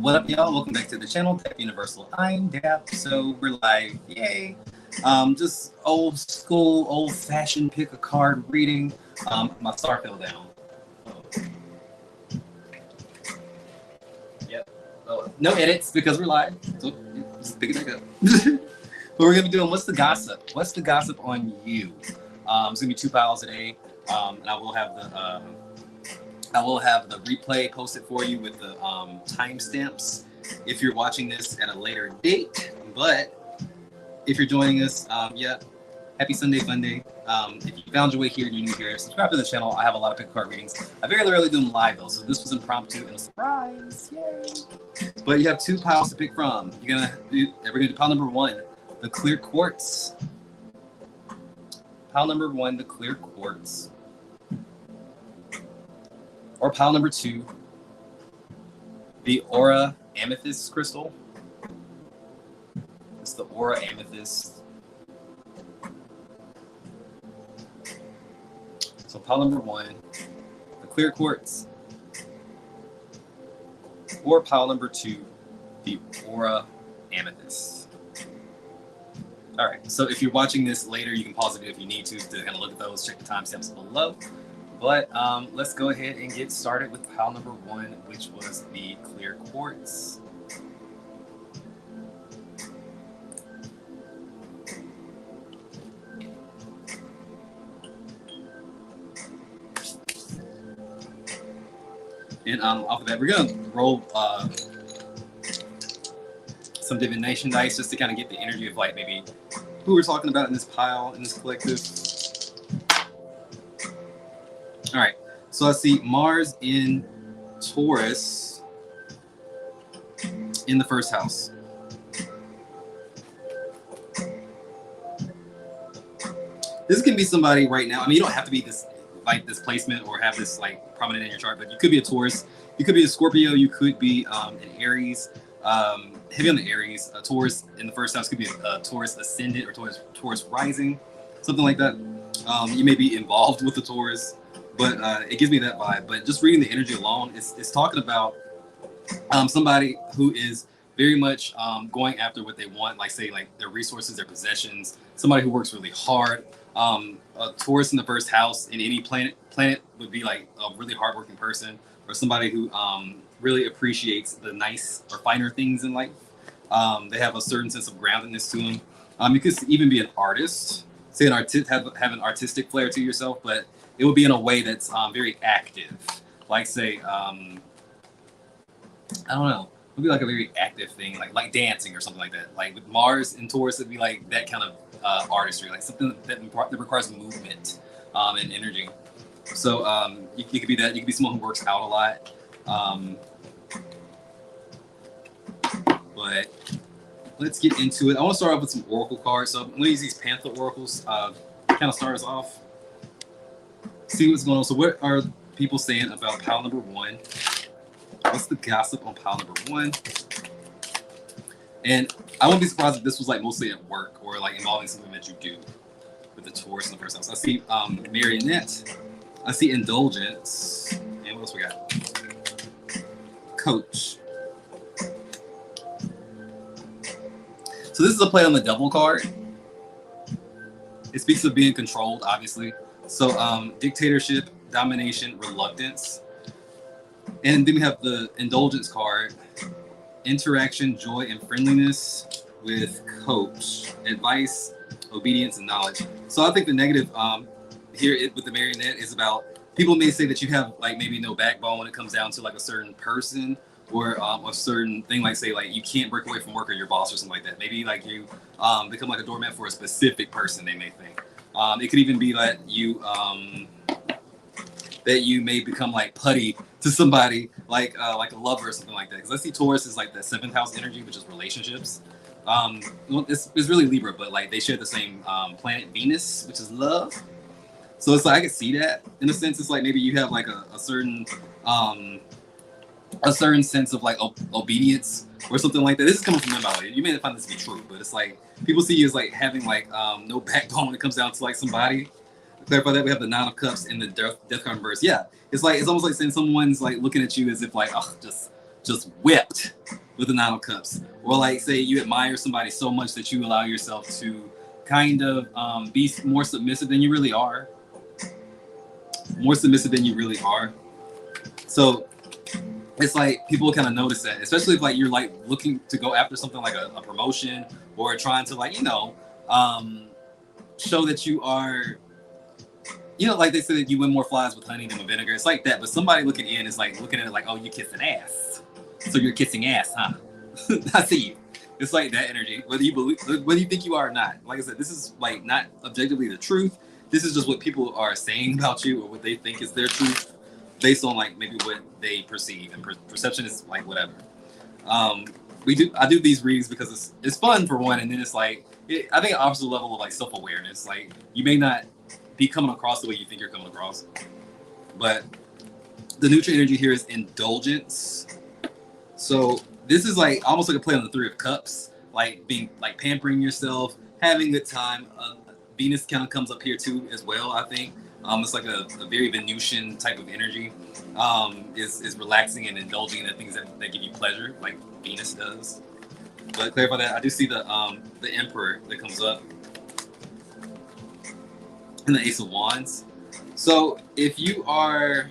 What up, y'all? Welcome back to the channel, Dap Universal. I'm Dap, so we're live. Yay! Just old school, old-fashioned pick a card reading. My star fell down. Yep. Oh, no edits because we're live. So just pick it back up. But we're gonna be doing what's the gossip? What's the gossip on you? It's gonna be 2 piles today, and I will have the replay posted for you with the timestamps if you're watching this at a later date. But if you're joining us, yeah, happy Sunday fun day. If you found your way here and you're new here, subscribe to the channel. I have a lot of pick card readings. I very rarely do them live though, so this was impromptu and a surprise. Yay! But you have 2 piles to pick from. We're gonna do pile number 1, the clear quartz. Pile number 1, the clear quartz. Or pile number 2, the aura amethyst crystal. It's the aura amethyst. So pile number 1, the clear quartz. Or pile number 2, the aura amethyst. All right, so if you're watching this later, you can pause it if you need to kind of look at those, check the timestamps below. But let's go ahead and get started with pile number 1, which was the clear quartz. And off of that, we're gonna roll some divination dice just to kind of get the energy of like maybe who we're talking about in this pile, in this collective. All right, so I see Mars in Taurus in the first house. This can be somebody right now. I mean, you don't have to be this placement or have this like prominent in your chart, but you could be a Taurus, you could be a Scorpio, you could be an Aries, heavy on the Aries. A Taurus in the first house could be a Taurus ascendant or Taurus rising, something like that. You may be involved with the Taurus. But it gives me that vibe. But just reading the energy alone, it's talking about somebody who is very much going after what they want, like say like their resources, their possessions. Somebody who works really hard. A Taurus in the first house in any planet would be like a really hardworking person, or somebody who really appreciates the nice or finer things in life. They have a certain sense of groundedness to them. You could even be an artist. Say have an artistic flair to yourself, but it would be in a way that's very active. Like say, I don't know, it would be like a very active thing, like dancing or something like that. Like with Mars and Taurus, it'd be like that kind of artistry, like something that requires movement and energy. So you could be that. You could be someone who works out a lot. But let's get into it. I want to start off with some oracle cards. So I'm going to use these Panther oracles, kind of start us off. See what's going on. So what are people saying about pile number 1? What's the gossip on pile number 1? And I wouldn't be surprised if this was like mostly at work or like involving something that you do with the Taurus in the first house. I see marionette. I see indulgence. And what else we got? Coach. So this is a play on the devil card. It speaks of being controlled, obviously. So dictatorship, domination, reluctance. And then we have the indulgence card, interaction, joy, and friendliness with coach, advice, obedience, and knowledge. So I think the negative here with the marionette is about people may say that you have like maybe no backbone when it comes down to like a certain person or a certain thing, like say like you can't break away from work or your boss or something like that. Maybe like you become like a doormat for a specific person, they may think. It could even be that you may become like putty to somebody, like a lover or something like that. Because I see Taurus is like the 7th house energy, which is relationships. It's really Libra, but like they share the same planet Venus, which is love. So it's like I can see that in a sense. It's like maybe you have like a certain sense of like obedience or something like that. This is coming from them, by the way. You may not find this to be true, but it's like people see you as like having like no backbone when it comes down to like somebody. To clarify that, we have the 9 of Cups and the death card in reverse. Yeah, it's almost like saying someone's like looking at you as if like, oh, just just whipped with the Nine of Cups. Or like say you admire somebody so much that you allow yourself to kind of be more submissive than you really are. More submissive than you really are. So it's like people kind of notice that, especially if like you're like looking to go after something like a promotion or trying to like, you know, show that you are, you know, like they say that you win more flies with honey than with vinegar. It's like that, but somebody looking in is like looking at it like, oh, you kissing ass. So you're kissing ass, huh? I see you. It's like that energy, whether you believe, whether you think you are or not. Like I said, this is like not objectively the truth. This is just what people are saying about you or what they think is their truth based on like maybe what they perceive, and perception is like whatever. I do these readings because it's fun for one, and then it's like, I think it offers a level of like self-awareness. Like you may not be coming across the way you think you're coming across, but the neutral energy here is indulgence. So this is like almost like a play on the Three of Cups, like being like pampering yourself, having a good time. Venus kind of comes up here too as well, I think. It's like a very Venusian type of energy. Is relaxing and indulging in the things that give you pleasure, like Venus does. But to clarify that, I do see the Emperor that comes up, and the Ace of Wands. So if you are,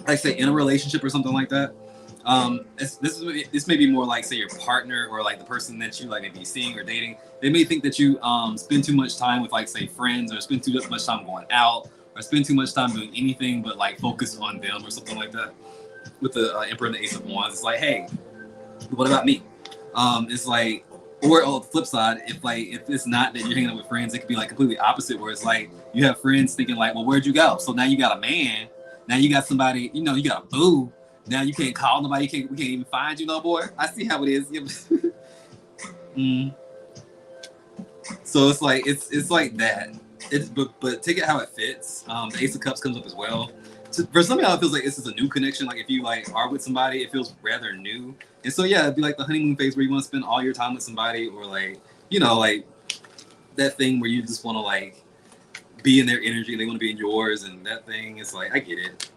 like say, in a relationship or something like that, this may be more like say your partner or like the person that you like maybe seeing or dating. They may think that you spend too much time with like say friends, or spend too much time going out, or spend too much time doing anything but like focus on them or something like that. With the Emperor and the Ace of Wands, it's like, hey, what about me? It's like, or on the flip side, if it's not that you're hanging out with friends, it could be like completely opposite, where it's like you have friends thinking like, well, where'd you go? So now you got a man, now you got somebody, you know, you got a boo. Now you can't call nobody. We can't even find you no more. I see how it is. So it's like it's like that. But take it how it fits. The Ace of Cups comes up as well. So for some of y'all, it feels like this is a new connection. Like if you like are with somebody, it feels rather new. And so yeah, it'd be like the honeymoon phase where you want to spend all your time with somebody, or like, you know, like that thing where you just want to like be in their energy, they want to be in yours, and that thing. It's like, I get it.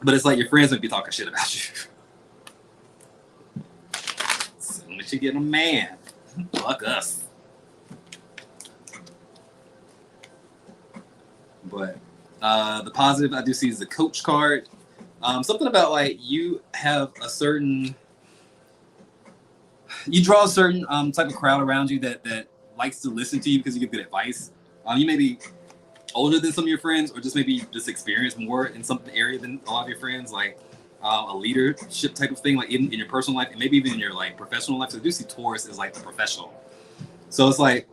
But it's like your friends would be talking shit about you. So when you get a man, fuck us. But the positive I do see is the Coach card. Something about like you have a certain, you draw a certain type of crowd around you that likes to listen to you because you give good advice. You may be older than some of your friends, or just maybe just experience more in some area than a lot of your friends, like a leadership type of thing, like in your personal life, and maybe even in your like professional life. So I do see Taurus as like the professional. So it's like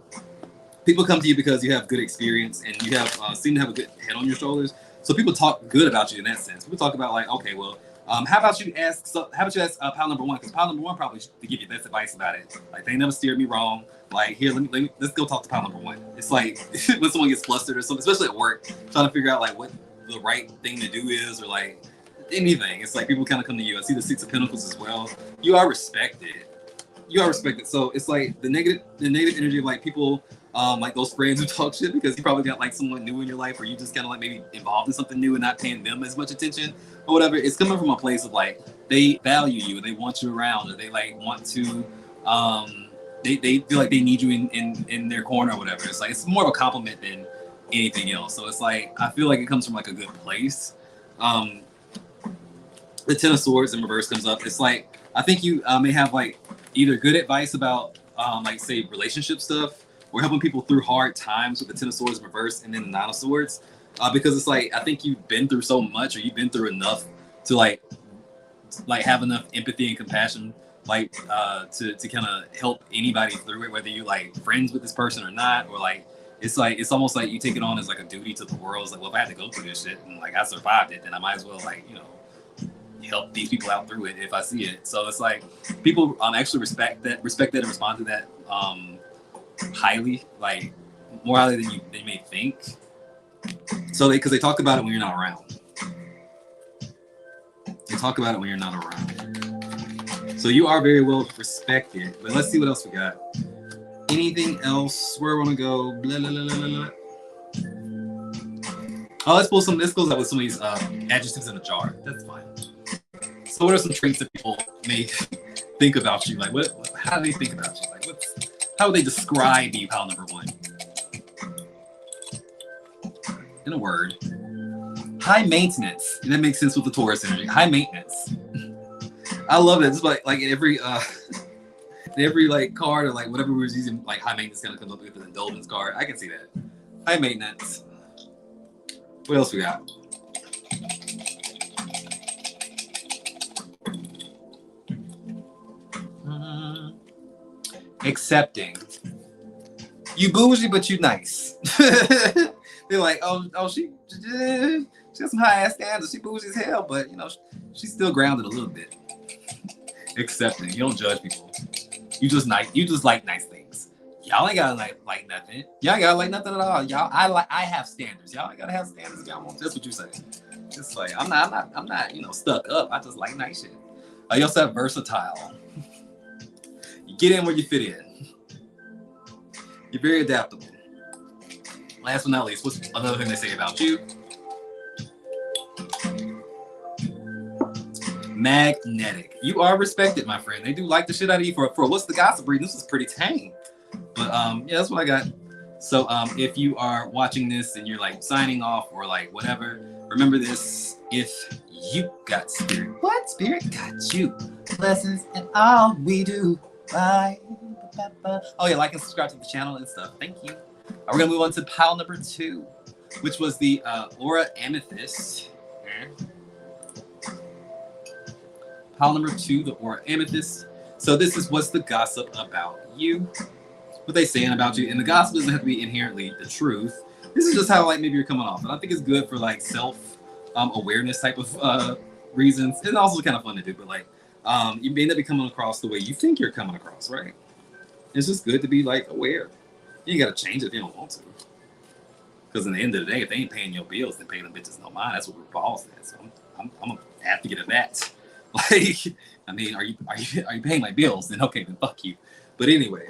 people come to you because you have good experience and you have seem to have a good head on your shoulders. So people talk good about you in that sense. People talk about like, okay, well, how about you ask pile number one, because pile number one probably should give you best advice about it. Like they never steered me wrong. Like here, let's go talk to pile number one. It's like when someone gets flustered or something, especially at work, trying to figure out like what the right thing to do is, or like anything. It's like people kind of come to you. I see the Six of Pentacles as well. You are respected. You are respected. So it's like the negative energy of like people, like those friends who talk shit because you probably got like someone new in your life, or you just kind of like maybe involved in something new and not paying them as much attention or whatever. It's coming from a place of like they value you, they want you around, or they like want to they feel like they need you in their corner or whatever. It's like it's more of a compliment than anything else. So it's like I feel like it comes from like a good place. The Ten of Swords in reverse comes up. It's like I think you may have like either good advice about like say relationship stuff, or helping people through hard times with the Ten of Swords in reverse, and then the Nine of Swords, because it's like I think you've been through so much, or you've been through enough to like have enough empathy and compassion, like to kind of help anybody through it, whether you like friends with this person or not, or like it's almost like you take it on as like a duty to the world. It's like, well, if I had to go through this shit and like I survived it, then I might as well like, you know, help these people out through it if I see it. So it's like people actually respect that and respond to that highly, like more highly than they may think. So because they talk about it when you're not around. They talk about it when you're not around. So you are very well respected. But let's see what else we got. Anything else? Where I want to go? Blah, blah, blah, blah, blah. Oh, let's pull some. This goes out with some of these adjectives in a jar. That's fine. So, what are some traits that people may think about you? Like, what? How do they think about you? Like, how would they describe you? Pile number one. In a word, high maintenance. And that makes sense with the Taurus energy. High maintenance. I love it. It's like every like card or like whatever we were using, like high maintenance kind of comes up with an indulgence card. I can see that. High maintenance. What else we got? Accepting. You bougie, but you nice. They're like, oh, she got some high ass standards. She bougie as hell, but you know, she's still grounded a little bit. Accepting. You don't judge people. You just nice. You just like nice things. Y'all ain't gotta like nothing. Y'all ain't gotta like nothing at all. Y'all, I have standards. Y'all ain't gotta have standards if y'all want. That's what you say. It's like I'm not, you know, stuck up. I just like nice shit. You also have versatile. You get in where you fit in. You're very adaptable. Last but not least, what's another thing they say about you? Magnetic. You are respected, my friend. They do like the shit out of you for what's the gossip reading. This is pretty tame. But yeah, that's what I got. So if you are watching this and you're like signing off or like whatever, remember this: if you got spirit, what spirit got you? Lessons and all we do. Bye. Oh yeah, like and subscribe to the channel and stuff. Thank you. We're gonna move on to pile number 2, which was the Aura Amethyst. Pile number 2, the Aura Amethyst. So this is what's the gossip about you, what they saying about you, and the gossip doesn't have to be inherently the truth. This is just how like maybe you're coming off, and I think it's good for like self awareness type of reasons. It's also kind of fun to do, but like you may not be coming across the way you think you're coming across, right? It's just good to be like aware. You ain't gotta change it if you don't want to. Because in the end of the day, if they ain't paying your bills, then pay them bitches no mind. That's what RuPaul said. So I'm an advocate of that. Like, I mean, are you paying my bills? Then okay, then fuck you. But anyway,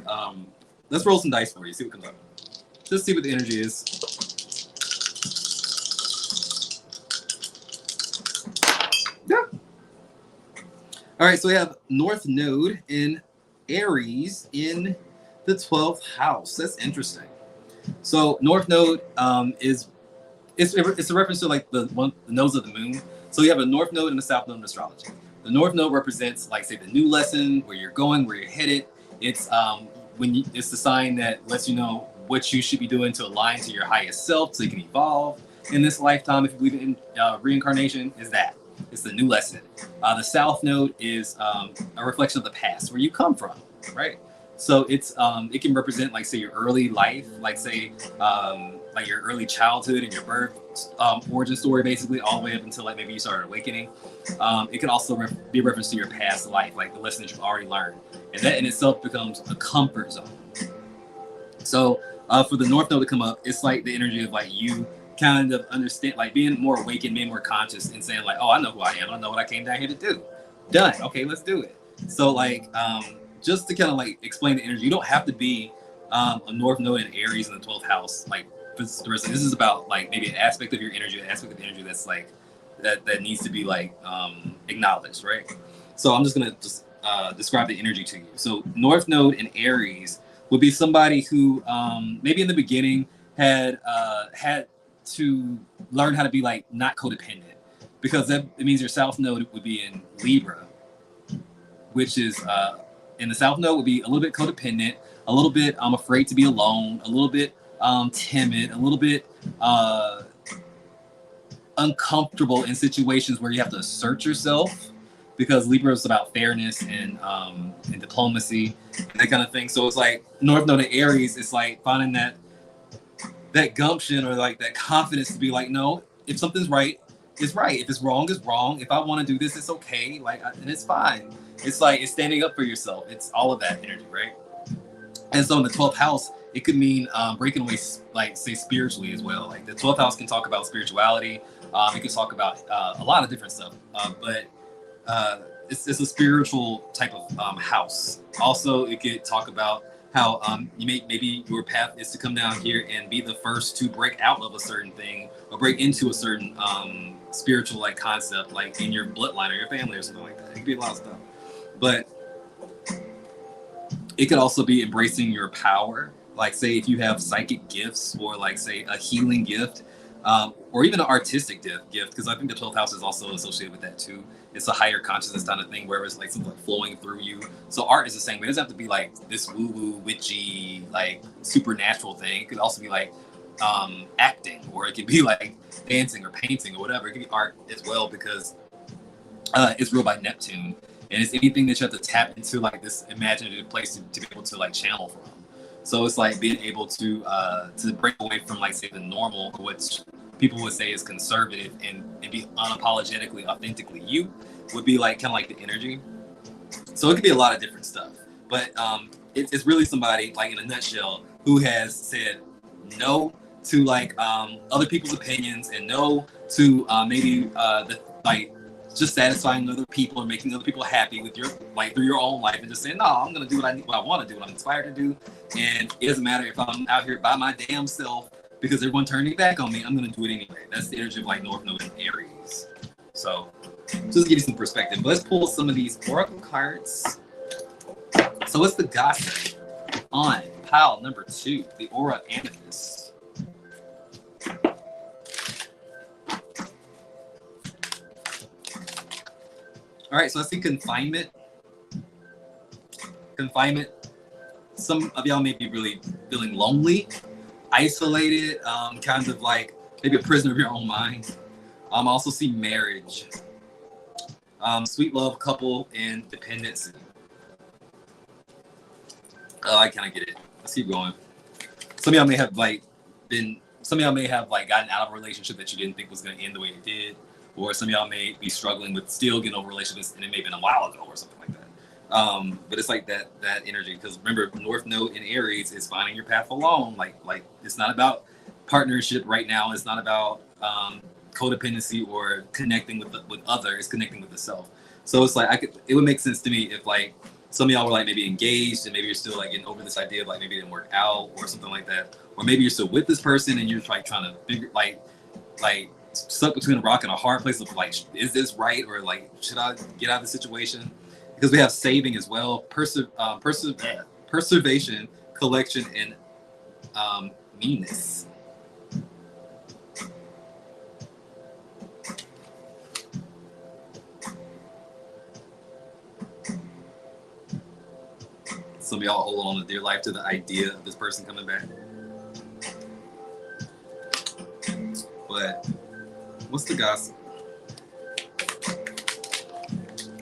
let's roll some dice for you. See what comes up. Just see what the energy is. Yeah. All right, so we have North Node in Aries in the 12th house. That's interesting. So North Node is a reference to like the nodes of the moon. So you have a North Node and a South Node in astrology. The North Node represents like say the new lesson, where you're going, where you're headed. It's it's the sign that lets you know what you should be doing to align to your highest self, so you can evolve in this lifetime. If you believe in reincarnation, is that it's the new lesson. The South Node is a reflection of the past, where you come from, right? So it's it can represent like say your early life, like say like your early childhood and your birth origin story, basically all the way up until like maybe you started awakening. It can also be a reference to your past life, like the lesson that you've already learned, and that in itself becomes a comfort zone. So for the North Node to come up, it's like the energy of like you kind of understand, like being more awakened, being more conscious, and saying like, oh, I know who I am. I know what I came down here to do. Done. Okay, let's do it. So like just to kind of like explain the energy, you don't have to be a North Node in Aries in the 12th house. Like this is about like maybe an aspect of your energy, an aspect of the energy that's like that needs to be like acknowledged, right? So I'm just gonna describe the energy to you. So North Node in Aries would be somebody who maybe in the beginning had to learn how to be like not codependent, because it means your South Node would be in Libra, which is in the South Node would be a little bit codependent, a little bit afraid to be alone, a little bit timid, a little bit uncomfortable in situations where you have to assert yourself, because Libra is about fairness and diplomacy and that kind of thing. So it's like North Node in Aries, it's like finding that gumption or like that confidence to be like, no, if something's right, it's right. If it's wrong, it's wrong. If I want to do this, it's okay. Like, and it's fine. It's like it's standing up for yourself. It's all of that energy, right? And so in the 12th house, it could mean breaking away, like say spiritually as well. Like the 12th house can talk about spirituality. It can talk about a lot of different stuff. But it's a spiritual type of house. Also, it could talk about how maybe your path is to come down here and be the first to break out of a certain thing or break into a certain spiritual like concept, like in your bloodline or your family or something like that. It could be a lot of stuff, but it could also be embracing your power. Like say if you have psychic gifts or like say a healing gift, or even an artistic gift, because I think the 12th house is also associated with that too. It's a higher consciousness kind of thing where it's like something like flowing through you. So art is the same way. It doesn't have to be like this woo-woo, witchy, like supernatural thing. It could also be like acting, or it could be like dancing or painting or whatever. It could be art as well because it's ruled by Neptune. And it's anything that you have to tap into like this imaginative place to be able to like channel from. So it's like being able to break away from like say the normal, which people would say is conservative, and be unapologetically, authentically you, would be like kind of like the energy. So it could be a lot of different stuff, but it's really somebody like in a nutshell who has said no to like other people's opinions and no to maybe the like just satisfying other people and making other people happy with your like through your own life, and just saying, no, I'm gonna do what I want to do, what I'm inspired to do, and it doesn't matter if I'm out here by my damn self because everyone turning back on me. I'm gonna do it anyway. That's the energy of like North Node in Aries. So just to give you some perspective, let's pull some of these oracle cards. So what's the gossip on pile number 2, the aura amethyst? All right, so I see confinement. Confinement. Some of y'all may be really feeling lonely, isolated, kind of like maybe a prisoner of your own mind. I also see marriage, sweet love, couple, and dependency. I kind of get it. Let's keep going. Some of y'all may have gotten out of a relationship that you didn't think was going to end the way it did. Or some of y'all may be struggling with still getting over relationships, and it may have been a while ago or something like that. But it's like that energy, because remember, North Node in Aries is finding your path alone. Like it's not about partnership right now. It's not about codependency or connecting with others. It's connecting with the self. So it's like it would make sense to me if like some of y'all were like maybe engaged and maybe you're still like getting over this idea of like maybe it didn't work out or something like that, or maybe you're still with this person and you're like trying to figure like stuck between a rock and a hard place of like, is this right, or like should I get out of the situation? Because we have saving as well, preservation, collection, and meanness. Some of y'all hold on to dear life to the idea of this person coming back. But what's the gossip?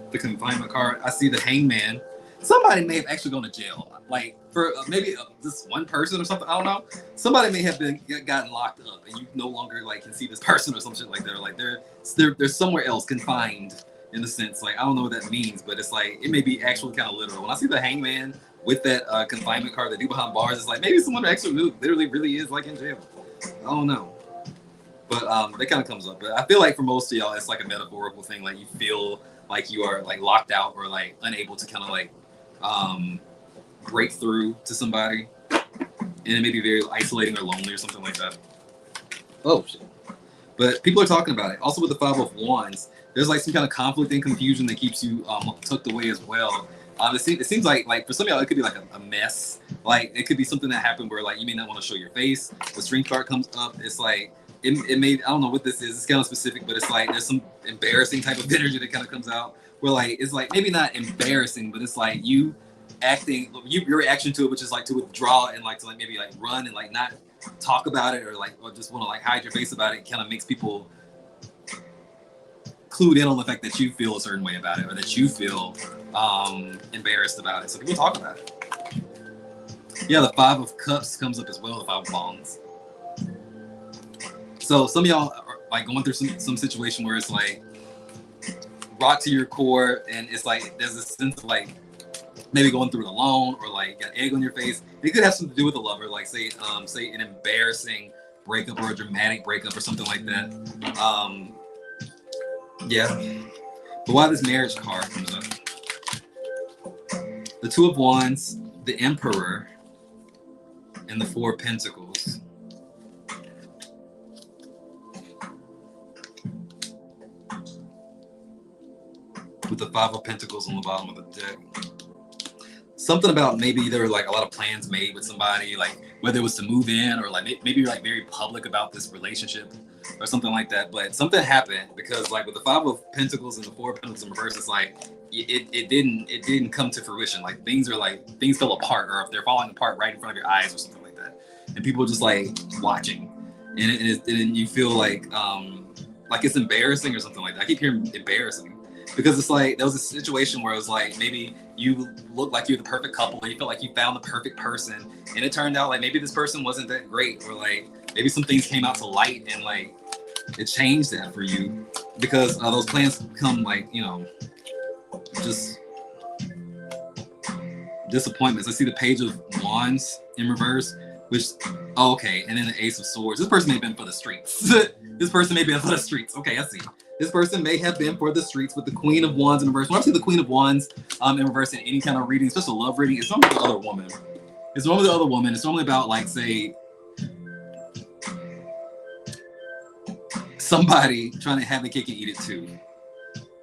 The confinement card. I see the hangman. Somebody may have actually gone to jail. Like for maybe this one person or something. I don't know. Somebody may have gotten locked up, and you no longer like can see this person or some shit like that. Like they're somewhere else, confined in a sense. Like I don't know what that means, but it's like it may be actually kind of literal. When I see the hangman with that confinement card, the dude behind bars, it's like maybe someone actually literally really is like in jail. I don't know. But that kind of comes up. But I feel like for most of y'all, it's like a metaphorical thing. Like you feel like you are like locked out or like unable to kind of like break through to somebody, and it may be very isolating or lonely or something like that. Oh shit! But people are talking about it. Also with the 5 of Wands, there's like some kind of conflict and confusion that keeps you tucked away as well. It seems like for some of y'all, it could be like a mess. Like it could be something that happened where like you may not want to show your face. The Strength card comes up. It's like it may, I don't know what this is. It's kind of specific, but it's like there's some embarrassing type of energy that kind of comes out. Where like it's like maybe not embarrassing, but it's like you acting, your reaction to it, which is like to withdraw and like to like maybe like run and like not talk about it, or just want to like hide your face about it. Kind of makes people clued in on the fact that you feel a certain way about it, or that you feel embarrassed about it. So people talk about it. Yeah, the 5 of Cups comes up as well, the 5 of Wands. So some of y'all are like going through some situation where it's like brought to your core, and it's like there's a sense of like maybe going through it alone, or like got egg on your face. It could have something to do with a lover, like say an embarrassing breakup or a dramatic breakup or something like that. Yeah. But why this marriage card comes up? The 2 of Wands, the Emperor, and the Four of Pentacles. With the Five of Pentacles on the bottom of the deck. Something about maybe there were like a lot of plans made with somebody, like whether it was to move in or like maybe you're like very public about this relationship or something like that. But something happened because like with the Five of Pentacles and the Four of Pentacles in reverse, it's like it didn't come to fruition. Like things fell apart, or if they're falling apart right in front of your eyes or something like that, and people are just like watching, and you feel like it's embarrassing or something like that. I keep hearing embarrassing. Because it's like, there was a situation where it was like, maybe you looked like you're the perfect couple and you felt like you found the perfect person. And it turned out like maybe this person wasn't that great, or like maybe some things came out to light and like it changed that for you. Because those plans come like, you know, just disappointments. I see the Page of Wands in reverse, which, oh, okay. And then the Ace of Swords. This person may have been for the streets. This person may be for the streets. Okay, I see. This person may have been for the streets with the Queen of Wands in reverse. When I see the Queen of Wands in reverse in any kind of reading, especially a love reading, it's normally the other woman. It's normally the other woman. It's normally about like, say, somebody trying to have the cake and eat it too.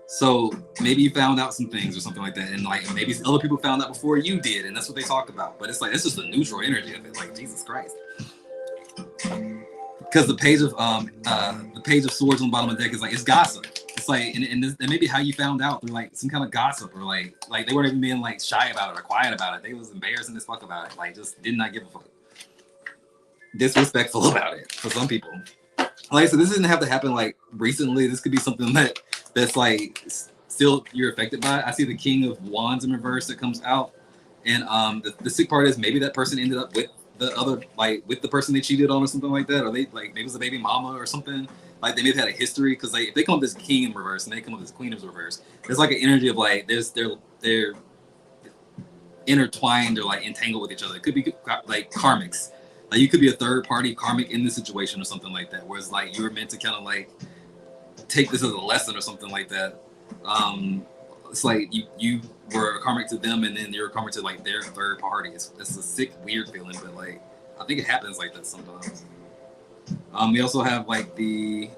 So maybe you found out some things or something like that, and like maybe other people found out before you did, and that's what they talk about. But it's like it's just the neutral energy of it. Like Jesus Christ. Because the Page of Swords on the bottom of the deck is like, it's gossip. It's like, and maybe how you found out through like some kind of gossip, or like they weren't even being like shy about it or quiet about it. They was embarrassing as fuck about it. Like just did not give a fuck. Disrespectful about it for some people. Like I said, this doesn't have to happen like recently. This could be something that's like still you're affected by. I see the King of Wands in reverse that comes out, and the sick part is maybe that person ended up with the other, like with the person they cheated on or something like that, or they like maybe it was a baby mama or something. Like they may have had a history, because like if they come with this King in reverse and they come with this Queen in reverse, there's like an energy of like they're intertwined or like entangled with each other. It could be like karmics. Like you could be a third party karmic in this situation or something like that, whereas like you were meant to kind of like take this as a lesson or something like that. It's like you were a karmic to them, and then you're a karmic to like their third party. It's a sick, weird feeling, but like I think it happens like that sometimes. We also have like the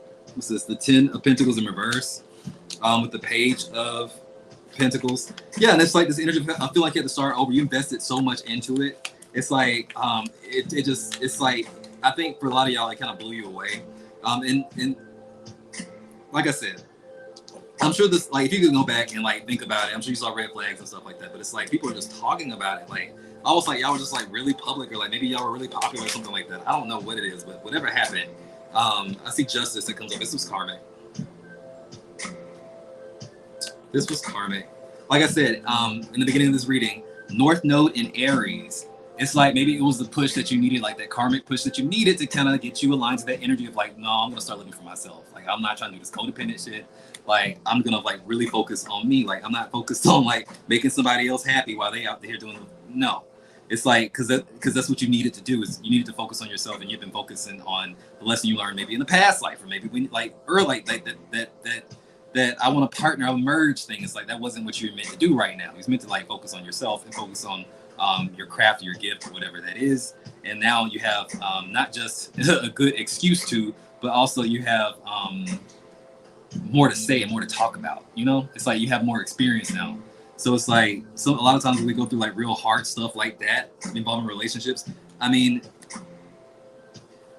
Ten of Pentacles in reverse, with the Page of Pentacles. Yeah, and it's like this energy. I feel like you have to start over. You invested so much into it. It's like it's like I think for a lot of y'all it kind of blew you away. And like I said, I'm sure this, like, if you could go back and like think about it, I'm sure you saw red flags and stuff like that. But it's like people are just talking about it, like almost like y'all were just like really public, or like maybe y'all were really popular or something like that. I don't know what it is, but whatever happened, I see Justice that comes up. This was karmic. This was karmic. Like I said, in the beginning of this reading, North Node in Aries. It's like maybe it was the push that you needed, like that karmic push that you needed to kind of get you aligned to that energy of like, no, I'm gonna start living for myself. Like I'm not trying to do this codependent shit. Like I'm gonna like really focus on me. Like I'm not focused on like making somebody else happy while they out there doing. No, it's like because that's what you needed to do, is you needed to focus on yourself, and you've been focusing on the lesson you learned maybe in the past life, or maybe when like early like that I want to partner, I'll merge thing. It's like that wasn't what you were meant to do right now. It was meant to like focus on yourself and focus on your craft, your gift, whatever that is. And now you have not just a good excuse to, but also you have more to say and more to talk about. You know, it's like you have more experience now. So it's like, a lot of times when we go through like real hard stuff like that involving relationships, I mean,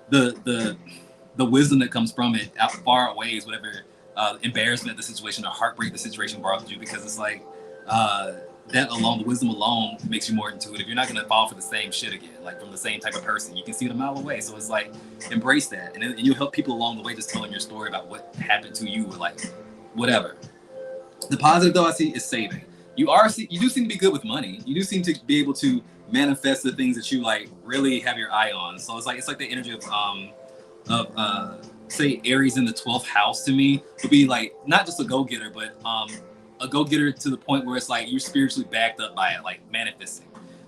the wisdom that comes from it out far outweighs whatever embarrassment the situation or heartbreak the situation brought you, because it's like that alone, the wisdom alone makes you more intuitive. You're not going to fall for the same shit again, like from the same type of person. You can see it a mile away. So it's like, embrace that. And you'll help people along the way just telling your story about what happened to you, or like whatever. The positive though I see is saving. You do seem to be good with money. You do seem to be able to manifest the things that you like really have your eye on. So it's like the energy of say Aries in the 12th house to me would be like not just a go-getter, but a go-getter to the point where it's like you're spiritually backed up by it, like manifesting.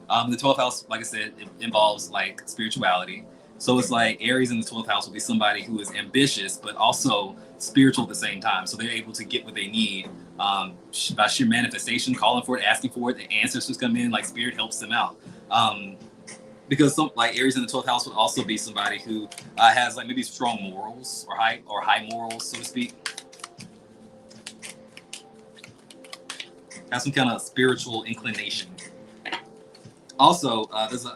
The 12th house, like I said, it involves like spirituality. So it's like Aries in the 12th house will be somebody who is ambitious, but also spiritual at the same time. So they're able to get what they need by sheer manifestation, calling for it, asking for it. The answers just come in, like spirit helps them out. because some like Aries in the 12th house would also be somebody who has like maybe strong morals or high morals, so to speak. Has some kind of spiritual inclination. Also,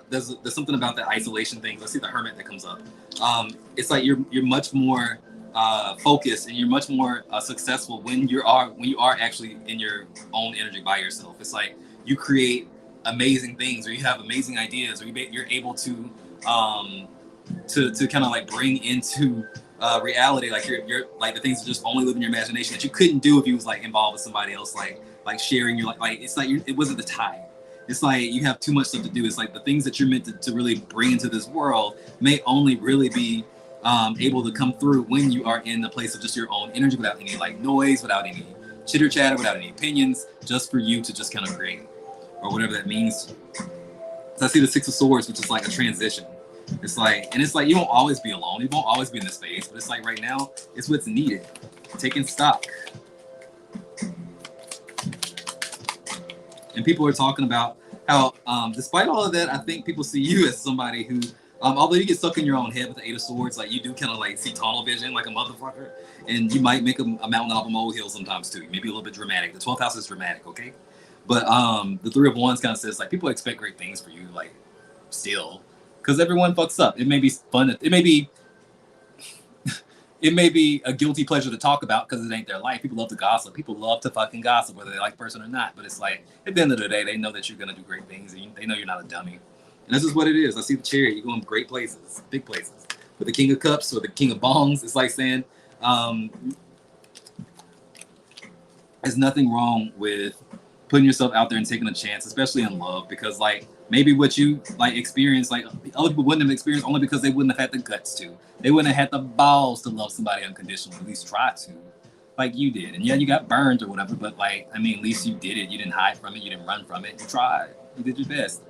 there's something about that isolation thing. Let's see the Hermit that comes up. It's like you're much more focused, and you're much more successful when you are actually in your own energy by yourself. It's like you create amazing things, or you have amazing ideas, or you're able to kind of like bring into reality, like you're like the things that just only live in your imagination that you couldn't do if you was like involved with somebody else, like sharing your like it's like it wasn't the time. It's like you have too much stuff to do. It's like the things that you're meant to really bring into this world may only really be able to come through when you are in the place of just your own energy, without any like noise, without any chitter chatter, without any opinions, just for you to just kind of create, or whatever that means. So I see the Six of Swords, which is like a transition. It's like you won't always be alone. You won't always be in this phase, but it's like right now, it's what's needed. Taking stock. And people are talking about how, despite all of that, I think people see you as somebody who, although you get stuck in your own head with the Eight of Swords, like you do kind of like see tunnel vision like a motherfucker, and you might make a mountain out of a molehill sometimes too. Maybe a little bit dramatic. The 12th house is dramatic, okay? But the Three of Wands kind of says like people expect great things for you, like still, because everyone fucks up. It may be fun. It may be a guilty pleasure to talk about because it ain't their life. People love to gossip. People love to fucking gossip, whether they like the person or not. But it's like, at the end of the day, they know that you're going to do great things. And they know you're not a dummy. And this is what it is. I see the Chariot. You're going great places, big places. With the King of Cups or the King of Bongs, it's like saying, there's nothing wrong with putting yourself out there and taking a chance, especially in love, because like maybe what you like experience, like other people wouldn't have experienced, only because they wouldn't have had the guts to. They wouldn't have had the balls to love somebody unconditionally, at least try to, like you did. And yeah, you got burned or whatever, but like, I mean, at least you did it. You didn't hide from it. You didn't run from it. You tried. You did your best.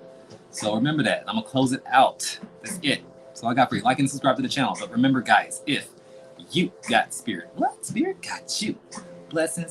So remember that. I'm gonna close it out. That's it. So I got for you. Like and subscribe to the channel. But remember, guys, if you got spirit, what? Spirit got you. Blessings.